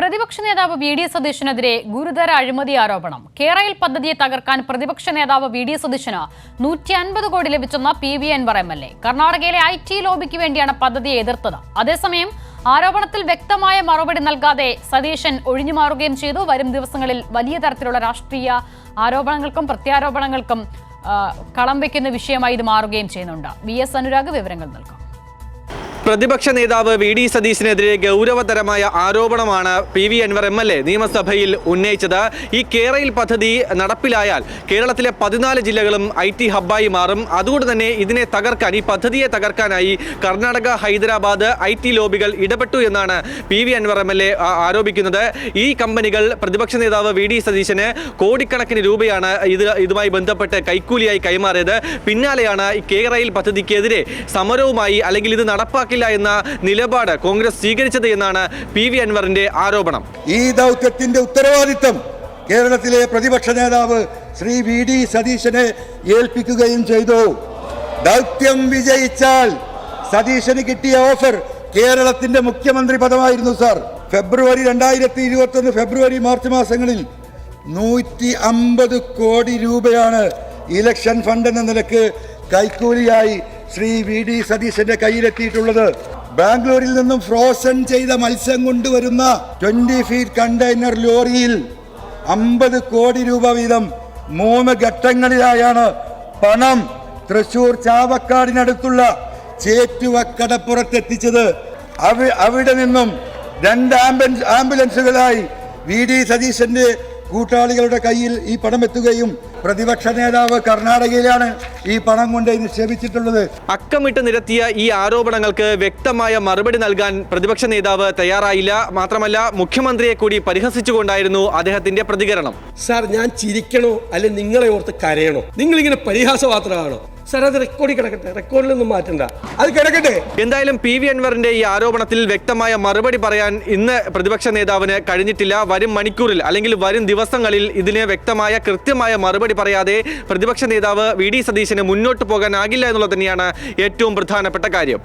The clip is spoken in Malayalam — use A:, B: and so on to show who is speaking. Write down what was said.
A: പ്രതിപക്ഷ നേതാവ് വി ഡി സതീശനെതിരെ ഗുരുതര അഴിമതി ആരോപണം. കേരയിൽ പദ്ധതിയെ തകർക്കാൻ പ്രതിപക്ഷ നേതാവ് വി ഡി സതീശന് 150 കോടി ലഭിച്ചെന്ന PV അൻവർ MLA. കർണാടകയിലെ IT ലോബിക്ക് വേണ്ടിയാണ് പദ്ധതിയെ എതിർത്തത്. അതേസമയം ആരോപണത്തിൽ വ്യക്തമായ മറുപടി നൽകാതെ സതീശൻ ഒഴിഞ്ഞുമാറുകയും ചെയ്തു. വരും ദിവസങ്ങളിൽ വലിയ തരത്തിലുള്ള രാഷ്ട്രീയ ആരോപണങ്ങൾക്കും പ്രത്യാരോപണങ്ങൾക്കും കളം വയ്ക്കുന്ന വിഷയമായി ഇത് മാറുകയും ചെയ്യുന്നുണ്ട്. VS അനുരാഗ് വിവരങ്ങൾ നൽകാം.
B: പ്രതിപക്ഷ നേതാവ് വി ഡി സതീശനെതിരെ ഗൗരവതരമായ ആരോപണമാണ് PV അൻവർ MLA നിയമസഭയിൽ ഉന്നയിച്ചത്. ഈ കേരയിൽ പദ്ധതി നടപ്പിലായാൽ കേരളത്തിലെ 14 ജില്ലകളും IT ഹബ്ബായി മാറും. അതുകൊണ്ട് തന്നെ ഇതിനെ തകർക്കാൻ, ഈ പദ്ധതിയെ തകർക്കാനായി കർണാടക, ഹൈദരാബാദ് IT ലോബികൾ ഇടപെട്ടു എന്നാണ് PV അൻവർ MLA ആരോപിക്കുന്നത്. ഈ കമ്പനികൾ പ്രതിപക്ഷ നേതാവ് വി ഡി സതീശന് കോടിക്കണക്കിന് രൂപയാണ് ഇതുമായി ബന്ധപ്പെട്ട് കൈക്കൂലിയായി കൈമാറിയത്. പിന്നാലെയാണ് ഈ കേരയിൽ പദ്ധതിക്കെതിരെ സമരവുമായി അല്ലെങ്കിൽ ഇത് നടപ്പാക്കി എന്ന നിലപാട് കോൺഗ്രസ് സ്വീകരിച്ചത് എന്നാണ് PV അൻവറിന്റെ ആരോപണം.
C: ഈ ദൗത്യത്തിന്റെ ഉത്തരവാദിത്തം കേരളത്തിലെ പ്രതിപക്ഷ നേതാവ് ശ്രീ വി ഡി സതീശനെ ഏൽപ്പിക്കുകയും ചെയ്തു. ദൗത്യം വിജയിച്ചാൽ സതീശന് കിട്ടിയ ഓഫർ കേരളത്തിന്റെ മുഖ്യമന്ത്രി പദമായിരുന്നു സാർ. ഫെബ്രുവരി 2021 ഫെബ്രുവരി മാർച്ച് മാസങ്ങളിൽ 150 കോടി രൂപയാണ് ഇലക്ഷൻ ഫണ്ട് എന്ന നിലക്ക് കൈക്കൂലിയായി ശ്രീ വി ഡി സതീശന്റെ കയ്യിലെത്തിയിട്ടുള്ളത്. ബാംഗ്ലൂരിൽ നിന്നും ഫ്രോസൺ ചെയ്ത മത്സ്യം കൊണ്ടുവരുന്ന 20 ഫീറ്റ് കണ്ടെയ്നർ ലോറിയിൽ 50 കോടി രൂപ വീതം 3 ഘട്ടങ്ങളിലായാണ് പണം തൃശൂർ ചാവക്കാടിനടുത്തുള്ള ചേറ്റുവക്കടപ്പുറത്തെത്തിച്ചത്. അവിടെ നിന്നും 2 ആംബുലൻസുകളായി വി ഡി സതീശന്റെ കൂട്ടാളികളുടെ കയ്യിൽ ഈ പണം എത്തുകയും പ്രതിപക്ഷ നേതാവ് കർണാടകയിലാണ് ഈ പണം കൊണ്ട് നിക്ഷേപിച്ചിട്ടുള്ളത്.
B: അക്കമിട്ട് നിരത്തിയ ഈ ആരോപണങ്ങൾക്ക് വ്യക്തമായ മറുപടി നൽകാൻ പ്രതിപക്ഷ നേതാവ് തയ്യാറായില്ല. മാത്രമല്ല, മുഖ്യമന്ത്രിയെ കൂടി പരിഹസിച്ചുകൊണ്ടായിരുന്നു അദ്ദേഹത്തിന്റെ പ്രതികരണം.
D: സാർ, ഞാൻ ചിരിക്കണോ അല്ലെ നിങ്ങളെ ഓർത്ത് കരയണോ? നിങ്ങളിങ്ങനെ പരിഹാസപാത്രമാണോ? സാർ, അത് റെക്കോർഡിൽ കിടക്കട്ടെ, റെക്കോർഡിലൊന്നും മാറ്റണ്ട, അത് കിടക്കട്ടെ.
B: എന്തായാലും PV അൻവറിന്റെ ഈ ആരോപണത്തിൽ വ്യക്തമായ മറുപടി പറയാൻ ഇന്ന് പ്രതിപക്ഷ നേതാവിന് കഴിഞ്ഞിട്ടില്ല. വരും മണിക്കൂറിൽ അല്ലെങ്കിൽ വരും ദിവസങ്ങളിൽ ഇതിന് വ്യക്തമായ കൃത്യമായ മറുപടി പറയാതെ പ്രതിപക്ഷ നേതാവ് വി ഡി സതീശന് മുന്നോട്ട് പോകാനാകില്ല എന്നുള്ളത് തന്നെയാണ് ഏറ്റവും പ്രധാനപ്പെട്ട കാര്യം.